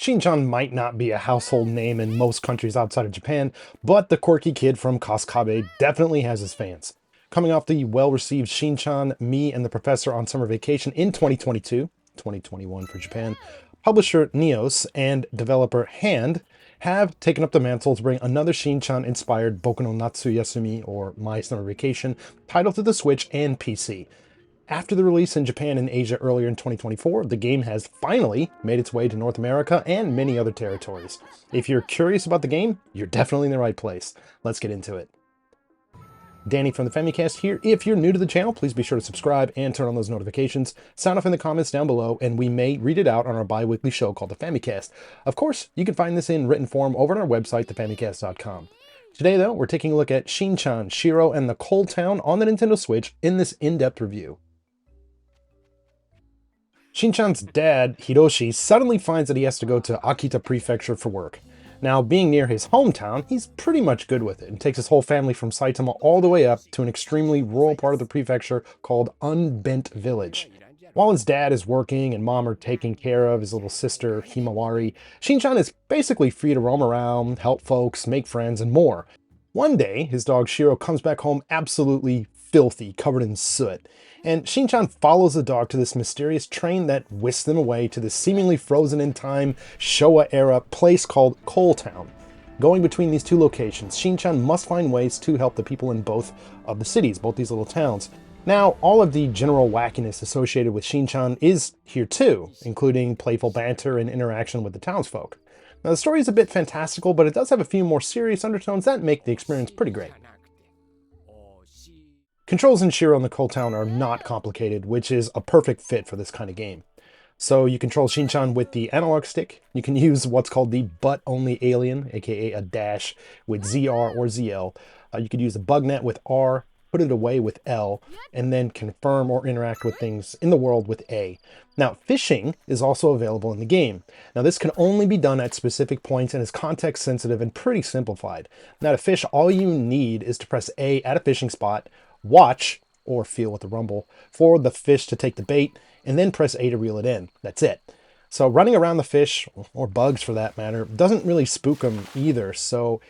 Shin Chan might not be a household name in most countries outside of Japan, but the quirky kid from Koskabe definitely has his fans. Coming off the well-received Shin Chan, Me and the Professor on Summer Vacation in 2022, 2021 for Japan, publisher Neos and developer Hand have taken up the mantle to bring another Shin Chan inspired Boku no Natsu Yasumi, or My Summer Vacation, title to the Switch and PC. After the release in Japan and Asia earlier in 2024, the game has finally made its way to North America and many other territories. If you're curious about the game, you're definitely in the right place. Let's get into it. Danny from the Famicast here. If you're new to the channel, please be sure to subscribe and turn on those notifications. Sound off in the comments down below, and we may read it out on our bi-weekly show called the Famicast. Of course, you can find this in written form over on our website, thefamicast.com. Today, though, we're taking a look at Shin Chan, Shiro, and the Cold Town on the Nintendo Switch in this in-depth review. Shin Chan's dad, Hiroshi, suddenly finds that he has to go to Akita Prefecture for work. Now, being near his hometown, he's pretty much good with it and takes his whole family from Saitama all the way up to an extremely rural part of the prefecture called Unbent Village. While his dad is working and mom are taking care of his little sister, Himawari, Shin Chan is basically free to roam around, help folks, make friends, and more. One day, his dog Shiro comes back home absolutely filthy, covered in soot. And Shin Chan follows the dog to this mysterious train that whisks them away to this seemingly frozen-in-time Showa-era place called Coal Town. Going between these two locations, Shin Chan must find ways to help the people in both of the cities, both these little towns. Now, all of the general wackiness associated with Shin Chan is here too, including playful banter and interaction with the townsfolk. Now, the story is a bit fantastical, but it does have a few more serious undertones that make the experience pretty great. Controls in Shiro and the Coal Town are not complicated, which is a perfect fit for this kind of game. So you control Shin Chan with the analog stick. You can use what's called the butt-only alien, aka a dash, with ZR or ZL. You could use the bug net with R, put it away with L, and then confirm or interact with things in the world with A. Now, fishing is also available in the game. Now, this can only be done at specific points and is context sensitive and pretty simplified. Now, to fish, all you need is to press A at a fishing spot, watch, or feel with the rumble, for the fish to take the bait, and then press A to reel it in. That's it. So running around the fish, or bugs for that matter, doesn't really spook them either. So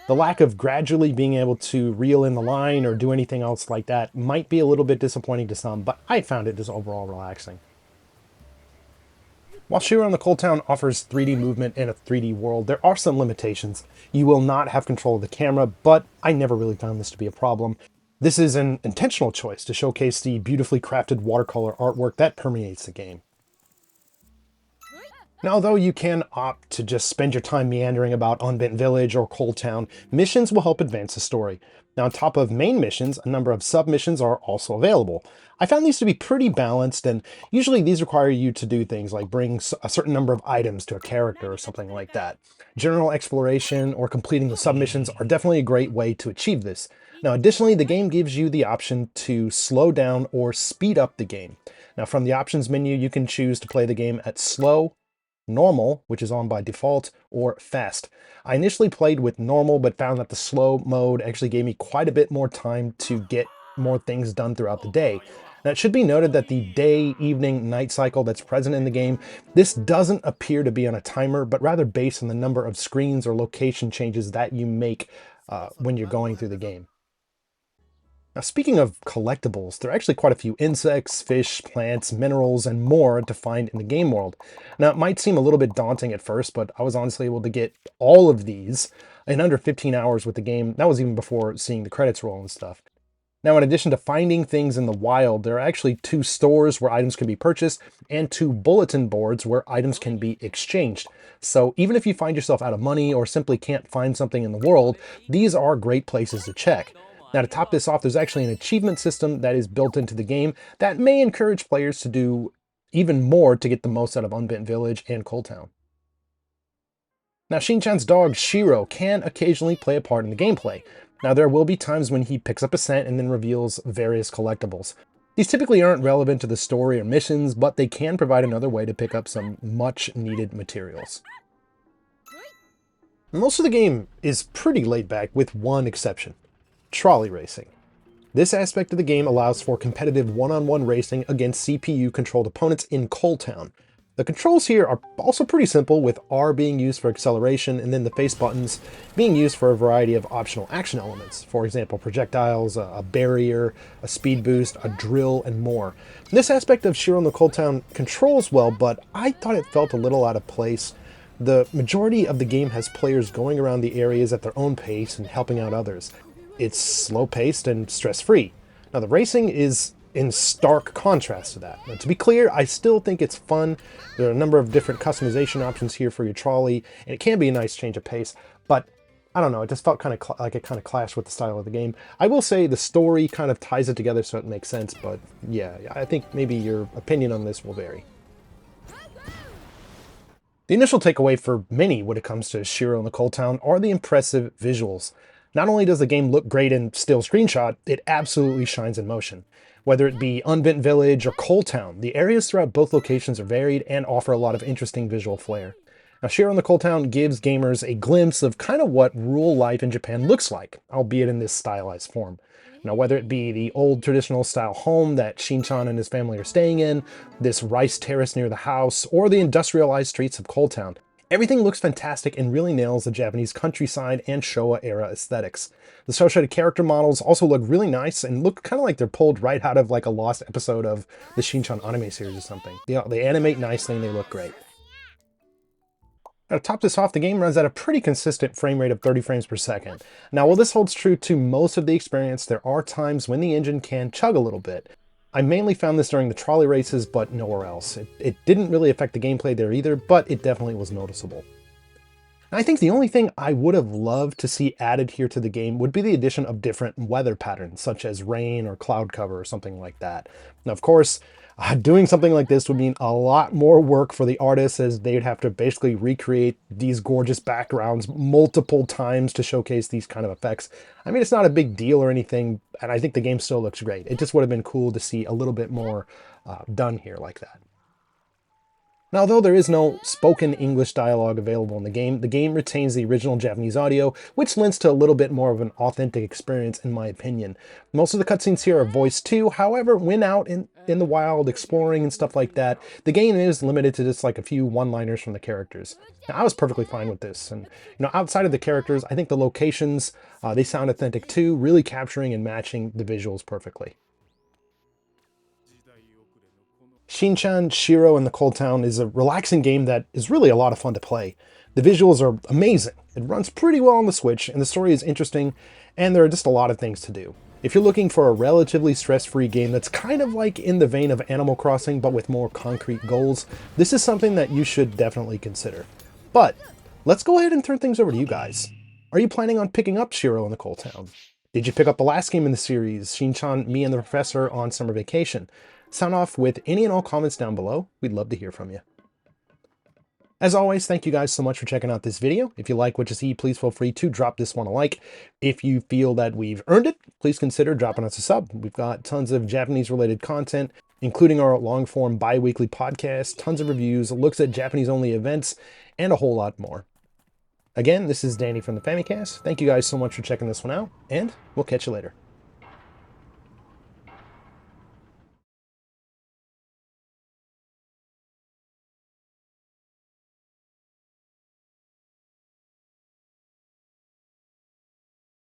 the lack of gradually being able to reel in the line or do anything else like that might be a little bit disappointing to some, but I found it just overall relaxing. While Shiro in the Coal Town offers 3D movement in a 3D world, there are some limitations. You will not have control of the camera, but I never really found this to be a problem. This is an intentional choice to showcase the beautifully crafted watercolor artwork that permeates the game. Now, although you can opt to just spend your time meandering about Unbent Village or Coal Town, missions will help advance the story. Now, on top of main missions, a number of sub-missions are also available. I found these to be pretty balanced, and usually these require you to do things like bring a certain number of items to a character or something like that. General exploration or completing the sub-missions are definitely a great way to achieve this. Now, additionally, the game gives you the option to slow down or speed up the game. Now, from the options menu, you can choose to play the game at slow, normal, which is on by default, or fast. I initially played with normal, but found that the slow mode actually gave me quite a bit more time to get more things done throughout the day. Now, it should be noted that the day, evening, night cycle that's present in the game, this doesn't appear to be on a timer, but rather based on the number of screens or location changes that you make when you're going through the game. Now, speaking of collectibles, there are actually quite a few insects, fish, plants, minerals, and more to find in the game world. Now, it might seem a little bit daunting at first, but I was honestly able to get all of these in under 15 hours with the game. That was even before seeing the credits roll and stuff. Now, in addition to finding things in the wild, there are actually 2 stores where items can be purchased and 2 bulletin boards where items can be exchanged. So even if you find yourself out of money or simply can't find something in the world, these are great places to check. Now, to top this off, there's actually an achievement system that is built into the game that may encourage players to do even more to get the most out of Unbent Village and Coal Town. Now, Shin Chan's dog, Shiro, can occasionally play a part in the gameplay. Now, there will be times when he picks up a scent and then reveals various collectibles. These typically aren't relevant to the story or missions, but they can provide another way to pick up some much-needed materials. Most of the game is pretty laid back, with one exception: trolley racing. This aspect of the game allows for competitive one-on-one racing against CPU-controlled opponents in Coal Town. The controls here are also pretty simple, with R being used for acceleration and then the face buttons being used for a variety of optional action elements. For example, projectiles, a barrier, a speed boost, a drill, and more. This aspect of Shiro in the Cold Town controls well, but I thought it felt a little out of place. The majority of the game has players going around the areas at their own pace and helping out others. It's slow-paced and stress-free. Now, the racing is in stark contrast to that. Now, to be clear, I still think it's fun. There are a number of different customization options here for your trolley, and it can be a nice change of pace, but I don't know, it just felt kind of like it kind of clashed with the style of the game. I will say the story kind of ties it together so it makes sense, but yeah, I think maybe your opinion on this will vary. The initial takeaway for many when it comes to Shiro in the Cold Town are the impressive visuals. Not only does the game look great in still screenshot, it absolutely shines in motion. Whether it be Unbent Village or Cold Town, the areas throughout both locations are varied and offer a lot of interesting visual flair. Now, Shiro in the Cold Town gives gamers a glimpse of kind of what rural life in Japan looks like, albeit in this stylized form. Now, whether it be the old traditional style home that Shin Chan and his family are staying in, this rice terrace near the house, or the industrialized streets of Cold Town, everything looks fantastic and really nails the Japanese countryside and Showa-era aesthetics. The cel-shaded character models also look really nice and look kind of like they're pulled right out of like a lost episode of the Shin Chan anime series or something. They animate nicely and they look great. Now, to top this off, the game runs at a pretty consistent frame rate of 30 frames per second. Now, while this holds true to most of the experience, there are times when the engine can chug a little bit. I mainly found this during the trolley races, but nowhere else. It didn't really affect the gameplay there either, but it definitely was noticeable. I think the only thing I would have loved to see added here to the game would be the addition of different weather patterns, such as rain or cloud cover or something like that. Now, of course, doing something like this would mean a lot more work for the artists, as they'd have to basically recreate these gorgeous backgrounds multiple times to showcase these kind of effects. I mean, it's not a big deal or anything, and I think the game still looks great. It just would have been cool to see a little bit more done here like that. Now, although there is no spoken English dialogue available in the game retains the original Japanese audio, which lends to a little bit more of an authentic experience in my opinion. Most of the cutscenes here are voiced too, however, when out in the wild, exploring and stuff like that, the game is limited to just like a few one-liners from the characters. Now, I was perfectly fine with this, and outside of the characters, I think the locations, they sound authentic too, really capturing and matching the visuals perfectly. Shin Chan, Shiro in the Cold Town is a relaxing game that is really a lot of fun to play. The visuals are amazing, it runs pretty well on the Switch, and the story is interesting, and there are just a lot of things to do. If you're looking for a relatively stress-free game that's kind of like in the vein of Animal Crossing but with more concrete goals, this is something that you should definitely consider. But let's go ahead and turn things over to you guys. Are you planning on picking up Shiro in the Cold Town? Did you pick up the last game in the series, Shin Chan, Me and the Professor on Summer Vacation? Sound off with any and all comments down below. We'd love to hear from you. As always, thank you guys so much for checking out this video. If you like what you see, please feel free to drop this one a like. If you feel that we've earned it, please consider dropping us a sub. We've got tons of Japanese-related content, including our long-form bi-weekly podcast, tons of reviews, looks at Japanese-only events, and a whole lot more. Again, this is Danny from the Famicast. Thank you guys so much for checking this one out, and we'll catch you later.